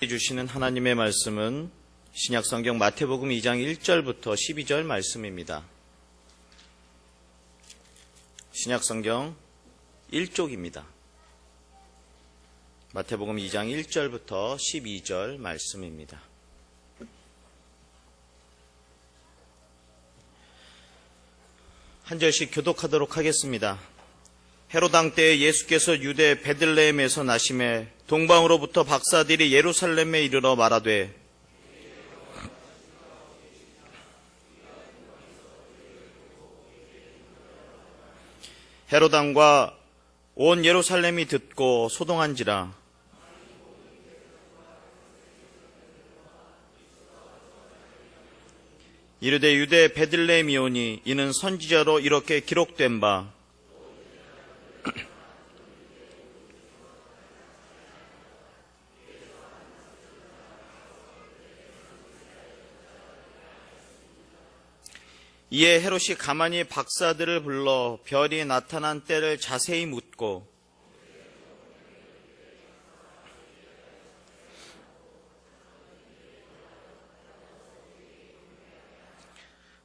주시는 하나님의 말씀은 신약성경 마태복음 2장 1절부터 12절 말씀입니다. 신약성경 1쪽입니다. 마태복음 2장 1절부터 12절 말씀입니다. 한 절씩 교독하도록 하겠습니다. 헤롯 왕 때에 예수께서 유대 베들레헴에서 나심에 동방으로부터 박사들이 예루살렘에 이르러 말하되 헤롯 왕과 온 예루살렘이 듣고 소동한지라. 이르되 유대 베들레헴이오니 이는 선지자로 이렇게 기록된 바 이에 헤롯이 가만히 박사들을 불러 별이 나타난 때를 자세히 묻고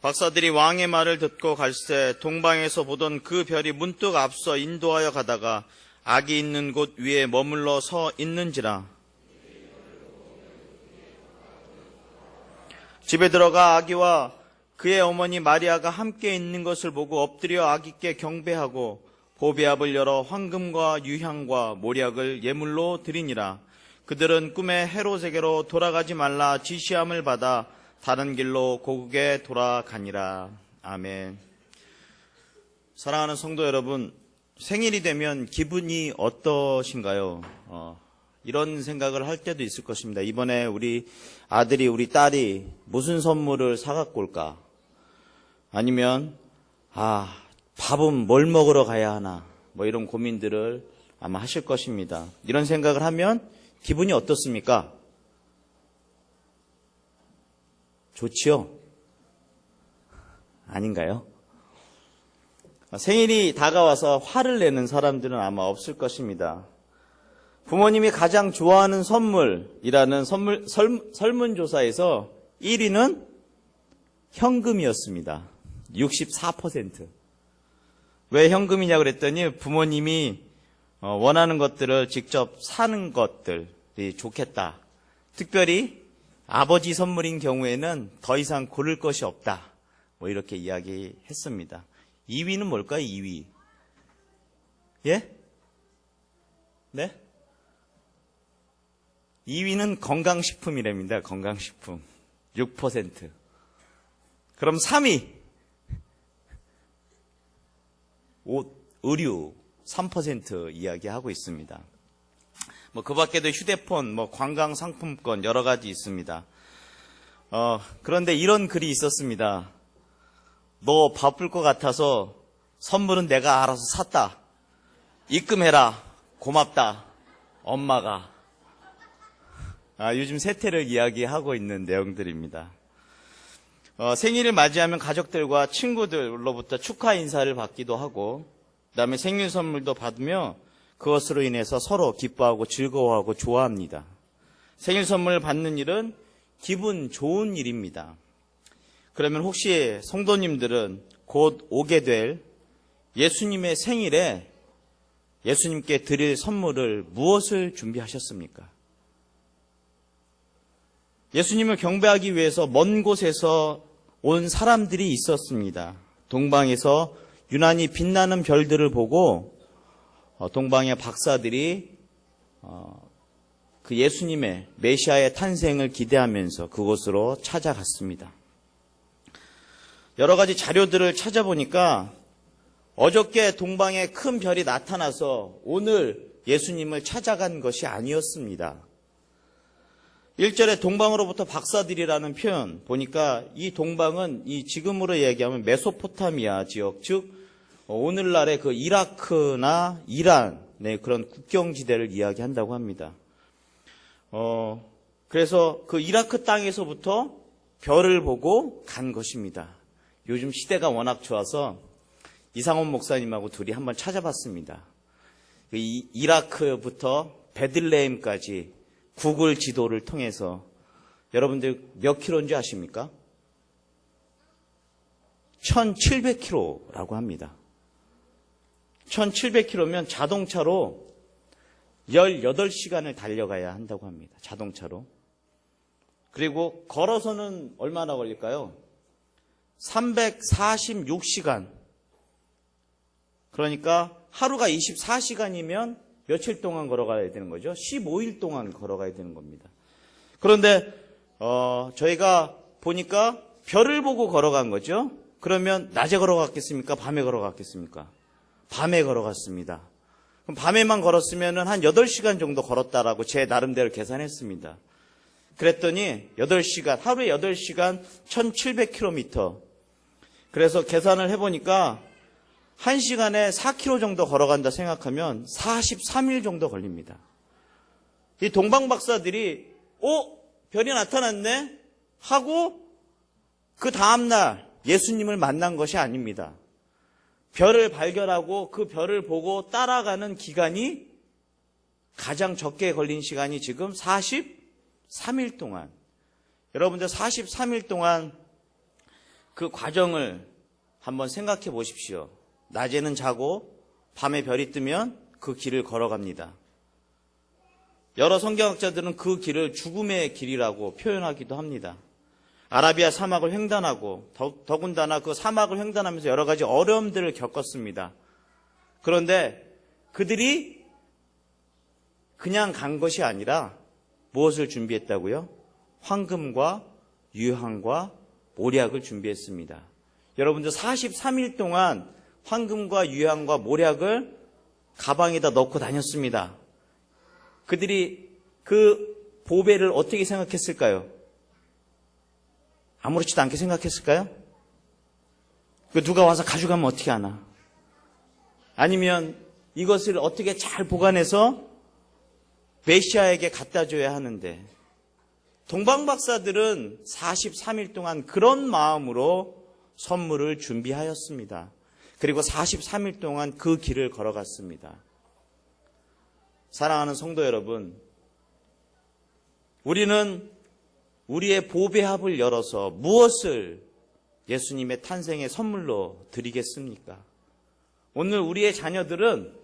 박사들이 왕의 말을 듣고 갈새 동방에서 보던 그 별이 문득 앞서 인도하여 가다가 아기 있는 곳 위에 머물러 서 있는지라. 집에 들어가 아기와 그의 어머니 마리아가 함께 있는 것을 보고 엎드려 아기께 경배하고 보배압을 열어 황금과 유향과 모략을 예물로 드리니라. 그들은 꿈에 헤롯에게로 돌아가지 말라 지시함을 받아 다른 길로 고국에 돌아가니라. 아멘. 사랑하는 성도 여러분, 생일이 되면 기분이 어떠신가요? 이런 생각을 할 때도 있을 것입니다. 이번에 우리 아들이 우리 딸이 무슨 선물을 사갖고 올까? 아니면 밥은 뭘 먹으러 가야 하나? 뭐 이런 고민들을 아마 하실 것입니다. 이런 생각을 하면 기분이 어떻습니까? 좋지요? 아닌가요? 생일이 다가와서 화를 내는 사람들은 아마 없을 것입니다. 부모님이 가장 좋아하는 선물이라는 설문조사에서 1위는 현금이었습니다. 64%. 왜 현금이냐 그랬더니 부모님이 원하는 것들을 직접 사는 것들이 좋겠다. 특별히 아버지 선물인 경우에는 더 이상 고를 것이 없다. 뭐 이렇게 이야기했습니다. 2위는 뭘까요? 2위. 예? 네? 2위는 건강식품이랍니다. 건강식품. 6%. 그럼 3위. 옷, 의류 3% 이야기하고 있습니다. 그 밖에도 휴대폰, 관광 상품권 여러 가지 있습니다. 그런데 이런 글이 있었습니다. 너 바쁠 것 같아서 선물은 내가 알아서 샀다. 입금해라. 고맙다. 엄마가. 요즘 세태를 이야기하고 있는 내용들입니다. 생일을 맞이하면 가족들과 친구들로부터 축하 인사를 받기도 하고 그다음에 생일 선물도 받으며 그것으로 인해서 서로 기뻐하고 즐거워하고 좋아합니다. 생일 선물 받는 일은 기분 좋은 일입니다. 그러면 혹시 성도님들은 곧 오게 될 예수님의 생일에 예수님께 드릴 선물을 무엇을 준비하셨습니까? 예수님을 경배하기 위해서 먼 곳에서 온 사람들이 있었습니다. 동방에서 유난히 빛나는 별들을 보고 동방의 박사들이 그 예수님의 메시아의 탄생을 기대하면서 그곳으로 찾아갔습니다. 여러 가지 자료들을 찾아보니까 어저께 동방에 큰 별이 나타나서 오늘 예수님을 찾아간 것이 아니었습니다. 1절에 동방으로부터 박사들이라는 표현 보니까 이 동방은 이 지금으로 얘기하면 메소포타미아 지역, 즉 오늘날의 그 이라크나 이란의 그런 국경지대를 이야기한다고 합니다. 그래서 그 이라크 땅에서부터 별을 보고 간 것입니다. 요즘 시대가 워낙 좋아서 이상원 목사님하고 둘이 한번 찾아봤습니다. 이라크부터 베들레헴까지 구글 지도를 통해서 여러분들 몇 킬로인지 아십니까? 1700km라고 합니다. 1700km면 자동차로 18시간을 달려가야 한다고 합니다. 자동차로. 그리고 걸어서는 얼마나 걸릴까요? 346시간. 그러니까 하루가 24시간이면 며칠 동안 걸어가야 되는 거죠? 15일 동안 걸어가야 되는 겁니다. 그런데 저희가 보니까 별을 보고 걸어간 거죠? 그러면 낮에 걸어갔겠습니까? 밤에 걸어갔겠습니까? 밤에 걸어갔습니다. 그럼 밤에만 걸었으면 한 8시간 정도 걸었다라고 제 나름대로 계산했습니다. 그랬더니 8시간, 하루에 8시간 1700km. 그래서 계산을 해보니까 1시간에 4km 정도 걸어간다 생각하면 43일 정도 걸립니다. 이 동방박사들이 별이 나타났네? 하고 그 다음날 예수님을 만난 것이 아닙니다. 별을 발견하고 그 별을 보고 따라가는 기간이 가장 적게 걸린 시간이 지금 43일 동안. 여러분들 43일 동안 그 과정을 한번 생각해 보십시오. 낮에는 자고 밤에 별이 뜨면 그 길을 걸어갑니다. 여러 성경학자들은 그 길을 죽음의 길이라고 표현하기도 합니다. 아라비아 사막을 횡단하고 더군다나 그 사막을 횡단하면서 여러 가지 어려움들을 겪었습니다. 그런데 그들이 그냥 간 것이 아니라 무엇을 준비했다고요? 황금과 유향과 모략을 준비했습니다. 여러분들 43일 동안 황금과 유향과 모략을 가방에다 넣고 다녔습니다. 그들이 그 보배를 어떻게 생각했을까요? 아무렇지도 않게 생각했을까요? 누가 와서 가져가면 어떻게 하나? 아니면 이것을 어떻게 잘 보관해서 메시아에게 갖다 줘야 하는데, 동방박사들은 43일 동안 그런 마음으로 선물을 준비하였습니다. 그리고 43일 동안 그 길을 걸어갔습니다. 사랑하는 성도 여러분, 우리는 우리의 보배합을 열어서 무엇을 예수님의 탄생의 선물로 드리겠습니까? 오늘 우리의 자녀들은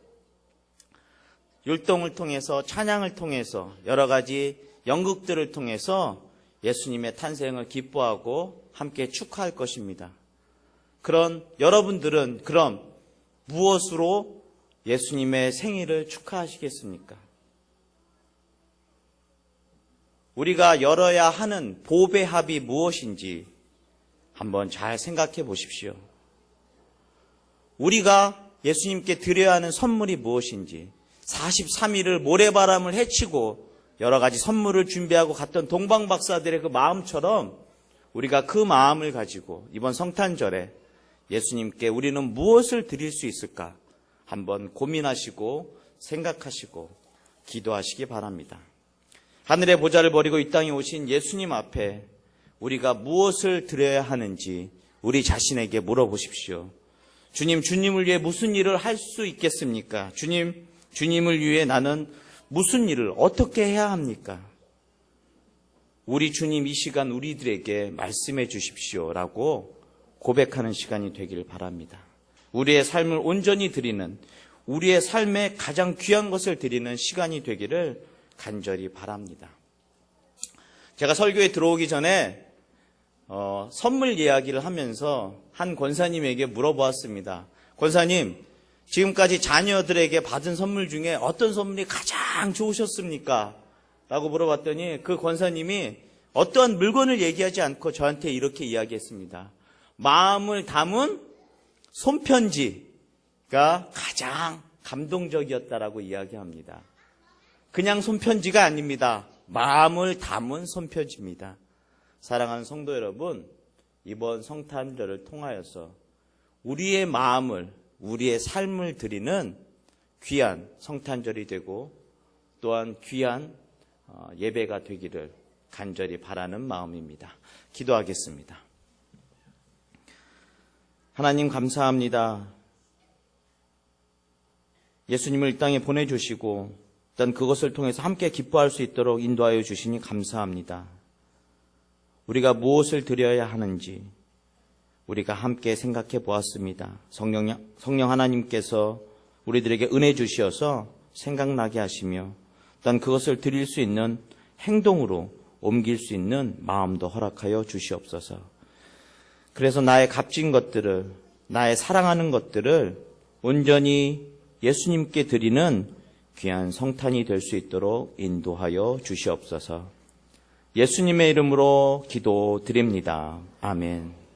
율동을 통해서, 찬양을 통해서, 여러 가지 연극들을 통해서 예수님의 탄생을 기뻐하고 함께 축하할 것입니다. 그런 여러분들은 그럼 무엇으로 예수님의 생일을 축하하시겠습니까? 우리가 열어야 하는 보배합이 무엇인지 한번 잘 생각해 보십시오. 우리가 예수님께 드려야 하는 선물이 무엇인지, 43일을 모래바람을 헤치고 여러 가지 선물을 준비하고 갔던 동방박사들의 그 마음처럼 우리가 그 마음을 가지고 이번 성탄절에 예수님께 우리는 무엇을 드릴 수 있을까 한번 고민하시고 생각하시고 기도하시기 바랍니다. 하늘의 보좌를 버리고 이 땅에 오신 예수님 앞에 우리가 무엇을 드려야 하는지 우리 자신에게 물어보십시오. 주님, 주님을 위해 무슨 일을 할 수 있겠습니까? 주님, 주님을 위해 나는 무슨 일을 어떻게 해야 합니까? 우리 주님 이 시간 우리들에게 말씀해 주십시오라고 고백하는 시간이 되길 바랍니다. 우리의 삶을 온전히 드리는, 우리의 삶에 가장 귀한 것을 드리는 시간이 되기를 간절히 바랍니다. 제가 설교에 들어오기 전에 선물 이야기를 하면서 한 권사님에게 물어보았습니다. 권사님, 지금까지 자녀들에게 받은 선물 중에 어떤 선물이 가장 좋으셨습니까? 라고 물어봤더니 그 권사님이 어떠한 물건을 얘기하지 않고 저한테 이렇게 이야기했습니다. 마음을 담은 손편지가 가장 감동적이었다라고 이야기합니다. 그냥 손편지가 아닙니다. 마음을 담은 손편지입니다. 사랑하는 성도 여러분, 이번 성탄절을 통하여서 우리의 마음을, 우리의 삶을 드리는 귀한 성탄절이 되고 또한 귀한 예배가 되기를 간절히 바라는 마음입니다. 기도하겠습니다. 하나님 감사합니다. 예수님을 이 땅에 보내주시고 일단 그것을 통해서 함께 기뻐할 수 있도록 인도하여 주시니 감사합니다. 우리가 무엇을 드려야 하는지 우리가 함께 생각해 보았습니다. 성령 하나님께서 우리들에게 은혜 주시어서 생각나게 하시며 또한 그것을 드릴 수 있는 행동으로 옮길 수 있는 마음도 허락하여 주시옵소서. 그래서 나의 값진 것들을, 나의 사랑하는 것들을 온전히 예수님께 드리는 귀한 성탄이 될 수 있도록 인도하여 주시옵소서. 예수님의 이름으로 기도드립니다. 아멘.